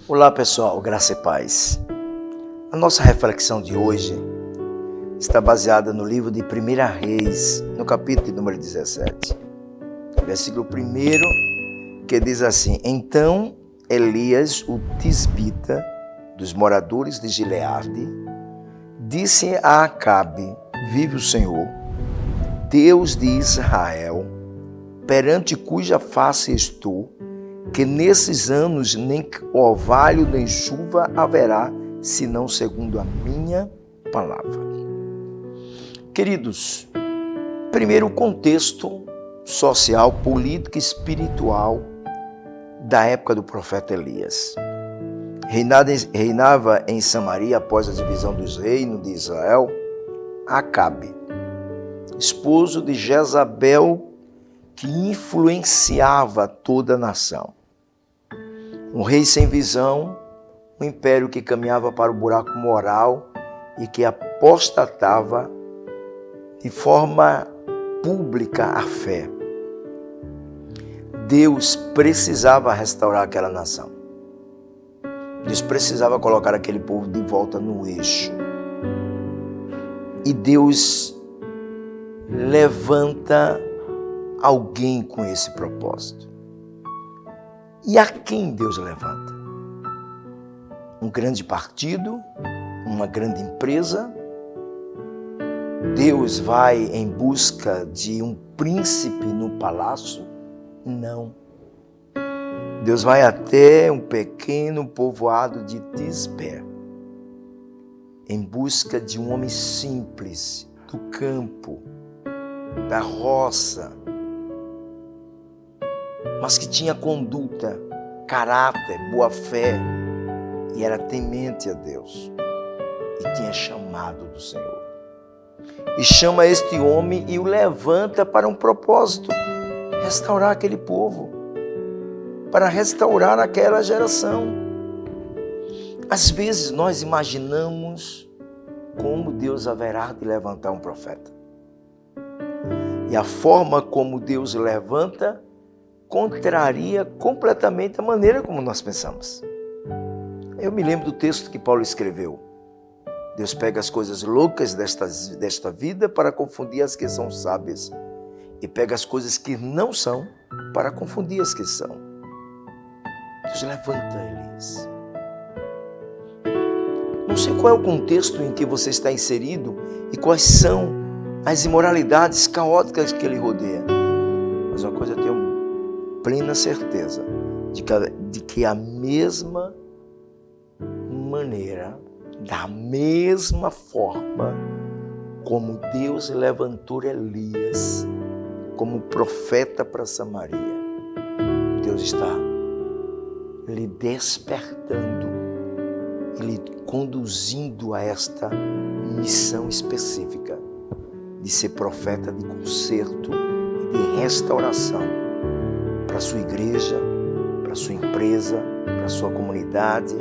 Olá pessoal, graça e paz. A nossa reflexão de hoje está baseada no livro de 1 Reis, no capítulo número 17, versículo 1, que diz assim: Então Elias, o tisbita, dos moradores de Gileade, disse a Acabe: Vive o Senhor, Deus de Israel, perante cuja face estou, que nesses anos nem orvalho nem chuva haverá, senão segundo a minha palavra. Queridos, primeiro o contexto social, político e espiritual da época do profeta Elias. Reinava em Samaria, após a divisão dos reinos de Israel, Acabe, esposo de Jezabel, que influenciava toda a nação. Um rei sem visão, um império que caminhava para o buraco moral e que apostatava de forma pública a fé. Deus precisava restaurar aquela nação. Deus precisava colocar aquele povo de volta no eixo. E Deus levanta alguém com esse propósito. E a quem Deus levanta? Um grande partido? Uma grande empresa? Deus vai em busca de um príncipe no palácio? Não. Deus vai até um pequeno povoado de Tisbé, em busca de um homem simples, do campo, da roça, mas que tinha conduta, caráter, boa fé e era temente a Deus e tinha chamado do Senhor. E chama este homem e o levanta para um propósito: restaurar aquele povo, para restaurar aquela geração. Às vezes nós imaginamos como Deus haverá de levantar um profeta. E a forma como Deus levanta contraria completamente a maneira como nós pensamos. Eu me lembro do texto que Paulo escreveu. Deus pega as coisas loucas desta vida para confundir as que são sábias, e pega as coisas que não são para confundir as que são. Deus levanta Elias. Não sei qual é o contexto em que você está inserido e quais são as imoralidades caóticas que ele rodeia. Mas uma coisa eu tenho plena certeza de que a mesma maneira, da mesma forma como Deus levantou Elias como profeta para Samaria, Deus está lhe despertando e lhe conduzindo a esta missão específica de ser profeta de conserto e de restauração para a sua igreja, para a sua empresa, para a sua comunidade,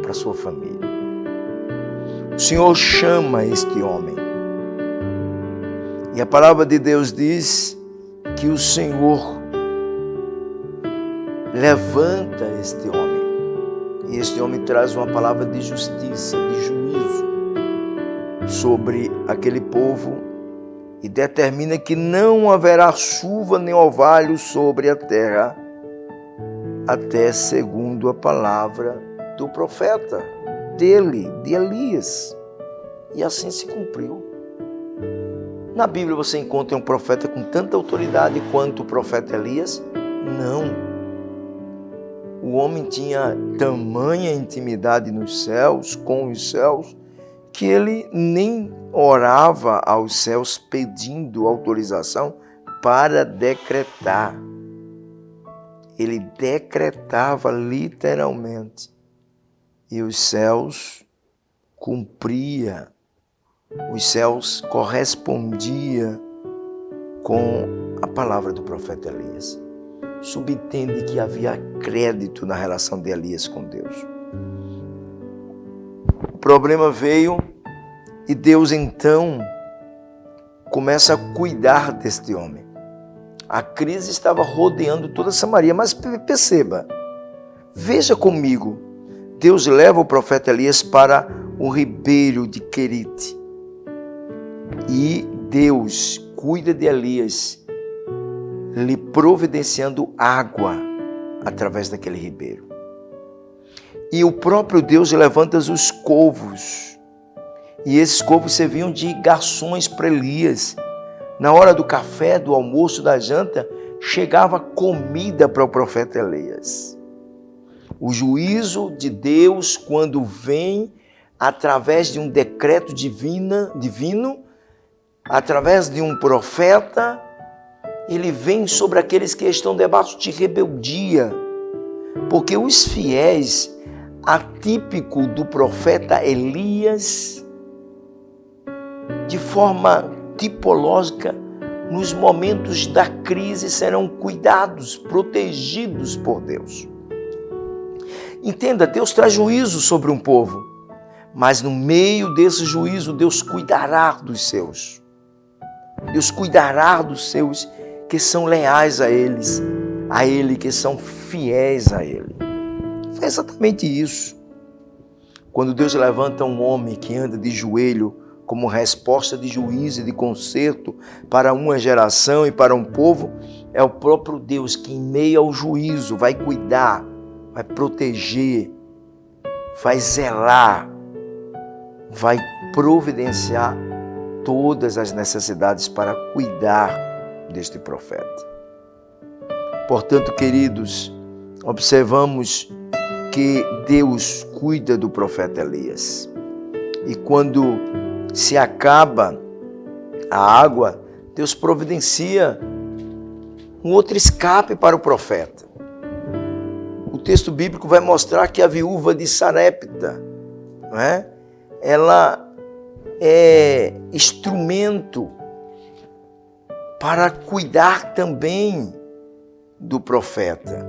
para a sua família. O Senhor chama este homem. E a palavra de Deus diz que o Senhor levanta este homem. E este homem traz uma palavra de justiça, de juízo sobre aquele povo e determina que não haverá chuva nem orvalho sobre a terra até segundo a palavra do profeta dele, de Elias. E assim se cumpriu. Na Bíblia você encontra um profeta com tanta autoridade quanto o profeta Elias? Não. O homem tinha tamanha intimidade nos céus, com os céus, que ele nem orava aos céus pedindo autorização para decretar. Ele decretava literalmente. E os céus cumpria, os céus correspondia com a palavra do profeta Elias. Subentende que havia crédito na relação de Elias com Deus. O problema veio e Deus então começa a cuidar deste homem. A crise estava rodeando toda Samaria, mas perceba, veja comigo, Deus leva o profeta Elias para o ribeiro de Querite. E Deus cuida de Elias, lhe providenciando água através daquele ribeiro. E o próprio Deus levanta os covos. E esses covos serviam de garçons para Elias. Na hora do café, do almoço, da janta, chegava comida para o profeta Elias. O juízo de Deus, quando vem através de um decreto divino, através de um profeta, ele vem sobre aqueles que estão debaixo de rebeldia. Porque os fiéis, atípico do profeta Elias, de forma tipológica, nos momentos da crise serão cuidados, protegidos por Deus. Entenda, Deus traz juízo sobre um povo, mas no meio desse juízo, Deus cuidará dos seus. Deus cuidará dos seus que são leais a Ele, que são fiéis a Ele. Foi exatamente isso. Quando Deus levanta um homem que anda de joelho como resposta de juízo e de conserto para uma geração e para um povo, é o próprio Deus que em meio ao juízo vai cuidar, vai proteger, vai zelar, vai providenciar todas as necessidades para cuidar deste profeta. Portanto, queridos, observamos que Deus cuida do profeta Elias. E quando se acaba a água, Deus providencia um outro escape para o profeta. O texto bíblico vai mostrar que a viúva de Sarepta, não é? Ela é instrumento para cuidar também do profeta.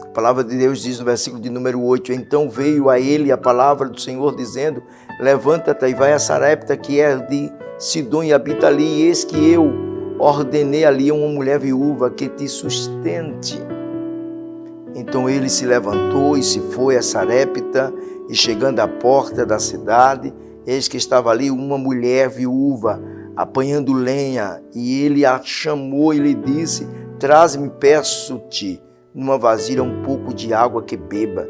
A palavra de Deus diz no versículo de número 8, então veio a ele a palavra do Senhor dizendo, levanta-te e vai a Sarepta, que é de Sidom e habita ali, e eis que eu ordenei ali a uma mulher viúva que te sustente. Então ele se levantou e se foi a Sarepta, e chegando à porta da cidade, eis que estava ali uma mulher viúva, apanhando lenha, e ele a chamou e lhe disse, traze-me, peço-te, numa vasilha um pouco de água que beba.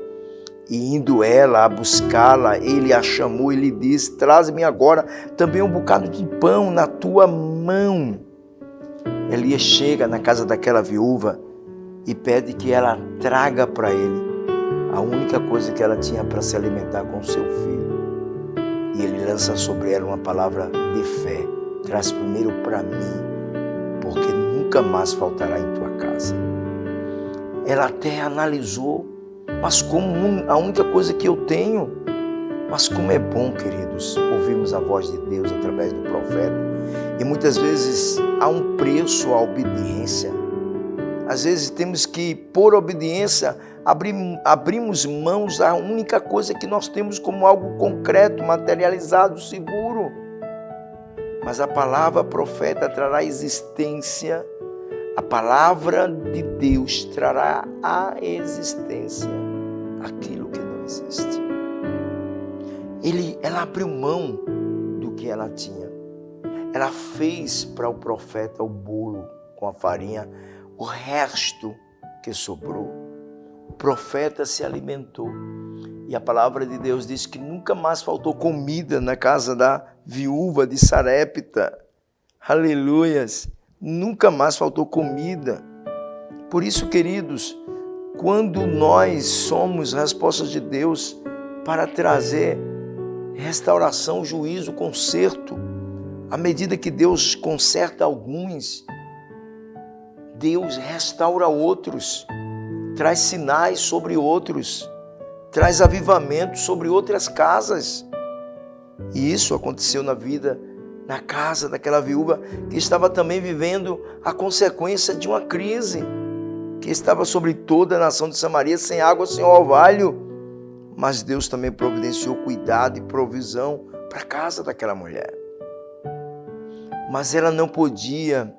E indo ela a buscá-la, ele a chamou e lhe disse, traze-me agora também um bocado de pão na tua mão. Elias chega na casa daquela viúva e pede que ela traga para ele a única coisa que ela tinha para se alimentar com seu filho. E ele lança sobre ela uma palavra de fé. Traz primeiro para mim, porque nunca mais faltará em tua casa. Ela até analisou, mas como a única coisa que eu tenho, mas como é bom, queridos, ouvirmos a voz de Deus através do profeta. E muitas vezes há um preço à obediência. Às vezes temos que, por obediência, abrimos mãos da única coisa que nós temos como algo concreto, materializado, seguro. Mas a palavra profeta trará existência. A palavra de Deus trará à existência aquilo que não existe. Ela abriu mão do que ela tinha. Ela fez para o profeta o bolo com a farinha, o resto que sobrou. O profeta se alimentou. E a palavra de Deus diz que nunca mais faltou comida na casa da viúva de Sarepta. Aleluias! Nunca mais faltou comida. Por isso, queridos, quando nós somos respostas de Deus para trazer restauração, juízo, conserto, à medida que Deus conserta alguns, Deus restaura outros, traz sinais sobre outros, traz avivamento sobre outras casas. E isso aconteceu na casa daquela viúva que estava também vivendo a consequência de uma crise que estava sobre toda a nação de Samaria, sem água, sem orvalho. Mas Deus também providenciou cuidado e provisão para a casa daquela mulher. Mas ela não podia.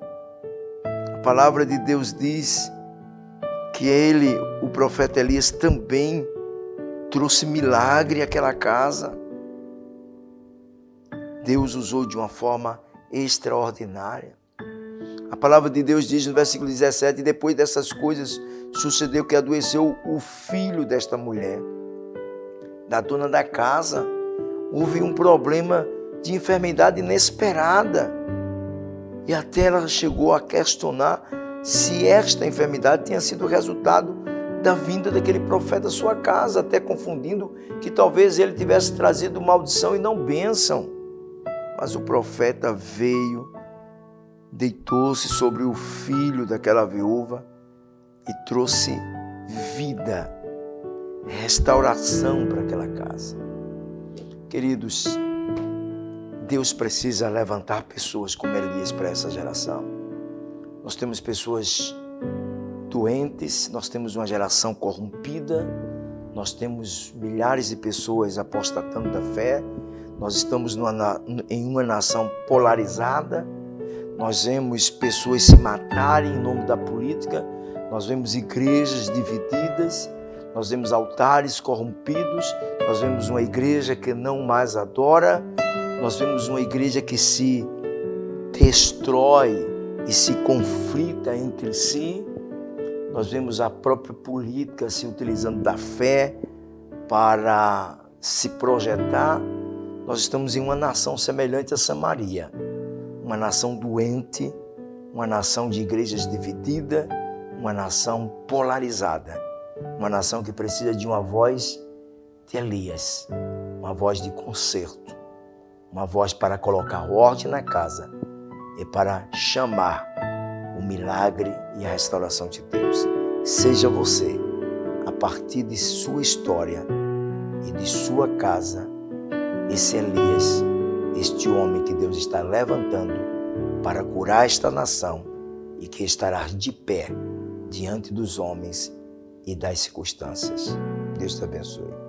A palavra de Deus diz que o profeta Elias também trouxe milagre àquela casa. Deus usou de uma forma extraordinária. A palavra de Deus diz no versículo 17, depois dessas coisas sucedeu que adoeceu o filho desta mulher, da dona da casa. Houve um problema de enfermidade inesperada. E até ela chegou a questionar se esta enfermidade tinha sido resultado da vinda daquele profeta à sua casa, até confundindo que talvez ele tivesse trazido maldição e não bênção. Mas o profeta veio, deitou-se sobre o filho daquela viúva e trouxe vida, restauração para aquela casa. Queridos, Deus precisa levantar pessoas como Elias para essa geração. Nós temos pessoas doentes, nós temos uma geração corrompida, nós temos milhares de pessoas apostatando da fé, nós estamos em uma nação polarizada, nós vemos pessoas se matarem em nome da política, nós vemos igrejas divididas, nós vemos altares corrompidos, nós vemos uma igreja que não mais adora, nós vemos uma igreja que se destrói e se conflita entre si. Nós vemos a própria política se utilizando da fé para se projetar. Nós estamos em uma nação semelhante a Samaria, uma nação doente, uma nação de igrejas divididas, uma nação polarizada, uma nação que precisa de uma voz de Elias, uma voz de conserto, uma voz para colocar ordem na casa e para chamar o milagre e a restauração de Deus. Seja você, a partir de sua história e de sua casa, esse Elias, este homem que Deus está levantando para curar esta nação e que estará de pé diante dos homens e das circunstâncias. Deus te abençoe.